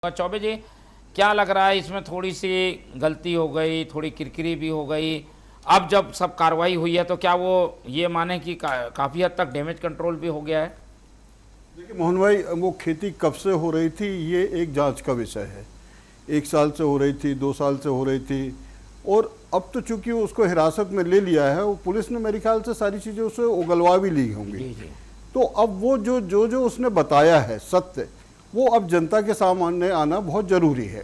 चौबे जी, क्या लग रहा है इसमें थोड़ी सी गलती हो गई, थोड़ी किरकिरी भी हो गई। अब जब सब कार्रवाई हुई है तो क्या वो ये माने कि काफ़ी हद तक डैमेज कंट्रोल भी हो गया है? देखिए मोहन भाई, वो खेती कब से हो रही थी ये एक जांच का विषय है। 1 साल से हो रही थी, 2 साल से हो रही थी, और अब तो चूंकि उसको हिरासत में ले लिया है, वो पुलिस ने मेरे ख्याल से सारी चीज़ें उसे उगलवा भी ली होंगी। जी जी। तो अब वो जो उसने बताया है सत्य, वो अब जनता के सामने आना बहुत ज़रूरी है।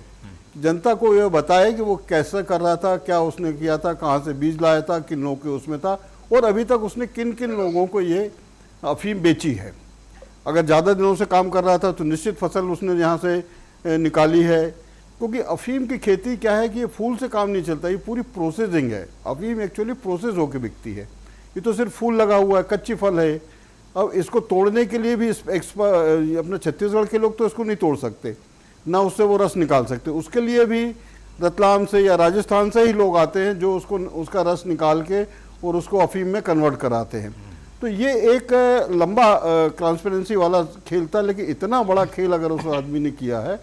जनता को ये बताए कि वो कैसे कर रहा था, क्या उसने किया था, कहाँ से बीज लाया था, किन लोगों के उसमें था, और अभी तक उसने किन किन लोगों को ये अफीम बेची है। अगर ज़्यादा दिनों से काम कर रहा था तो निश्चित फसल उसने यहाँ से निकाली है, क्योंकि अफीम की खेती क्या है कि ये फूल से काम नहीं चलता, ये पूरी प्रोसेसिंग है। अफीम एक्चुअली प्रोसेस होकर बिकती है, ये तो सिर्फ फूल लगा हुआ है, कच्ची फल है। अब इसको तोड़ने के लिए भी अपने छत्तीसगढ़ के लोग तो इसको नहीं तोड़ सकते, ना उससे वो रस निकाल सकते। उसके लिए भी रतलाम से या राजस्थान से ही लोग आते हैं जो उसका रस निकाल के और उसको अफीम में कन्वर्ट कराते हैं। तो ये एक लंबा ट्रांसपेरेंसी वाला खेल था, लेकिन इतना बड़ा खेल अगर उस आदमी ने किया है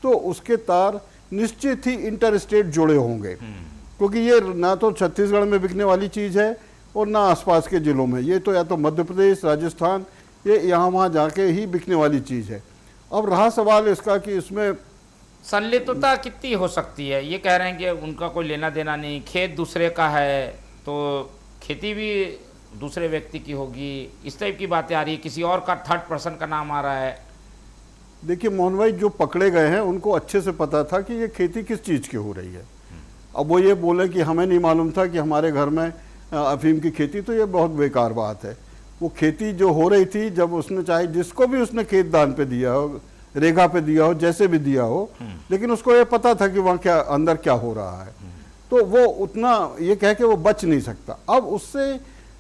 तो उसके तार निश्चित ही इंटर स्टेट जुड़े होंगे, क्योंकि ये ना तो छत्तीसगढ़ में बिकने वाली चीज़ है और ना आसपास के जिलों में। ये तो या तो मध्य प्रदेश, राजस्थान, ये यहाँ वहाँ जाके ही बिकने वाली चीज़ है। अब रहा सवाल इसका कि इसमें संलिप्तता कितनी हो सकती है? ये कह रहे हैं कि उनका कोई लेना देना नहीं, खेत दूसरे का है तो खेती भी दूसरे व्यक्ति की होगी, इस टाइप की बातें आ रही है, किसी और का थर्ड पर्सन का नाम आ रहा है। देखिए मोहन भाई, जो पकड़े गए हैं उनको अच्छे से पता था कि ये खेती किस चीज़ की हो रही है। अब वो ये बोले कि हमें नहीं मालूम था कि हमारे घर में अफीम की खेती, तो ये बहुत बेकार बात है। वो खेती जो हो रही थी, जब उसने चाहे जिसको भी उसने खेत दान पे दिया हो, रेखा पे दिया हो, जैसे भी दिया हो, लेकिन उसको ये पता था कि वहाँ क्या अंदर क्या हो रहा है, तो वो उतना ये कह के वो बच नहीं सकता। अब उससे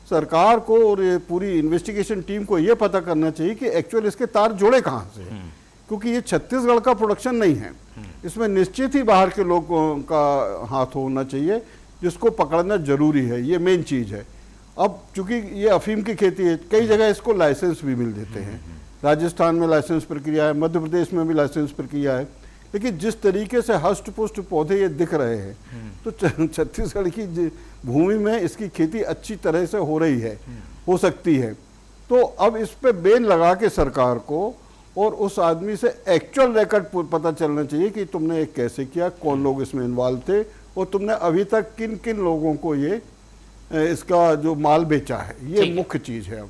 सरकार को और ये पूरी इन्वेस्टिगेशन टीम को ये पता करना चाहिए कि एक्चुअल इसके तार जुड़े कहाँ से, क्योंकि ये छत्तीसगढ़ का प्रोडक्शन नहीं है। इसमें निश्चित ही बाहर के लोगों का हाथ होना चाहिए, जिसको पकड़ना जरूरी है, ये मेन चीज़ है। अब चूंकि ये अफीम की खेती है, कई जगह इसको लाइसेंस भी मिल देते हैं। राजस्थान में लाइसेंस प्रक्रिया है, मध्य प्रदेश में भी लाइसेंस प्रक्रिया है, लेकिन जिस तरीके से हष्ट पुष्ट पौधे ये दिख रहे हैं, तो छत्तीसगढ़ की भूमि में इसकी खेती अच्छी तरह से हो रही है, हो सकती है। तो अब इस पे बैन लगा के सरकार को और उस आदमी से एक्चुअल रिकॉर्ड पता चलना चाहिए कि तुमने ये कैसे किया, कौन लोग इसमें इन्वॉल्व थे, और तुमने अभी तक किन किन लोगों को ये इसका जो माल बेचा है। ये मुख्य चीज़ है अब।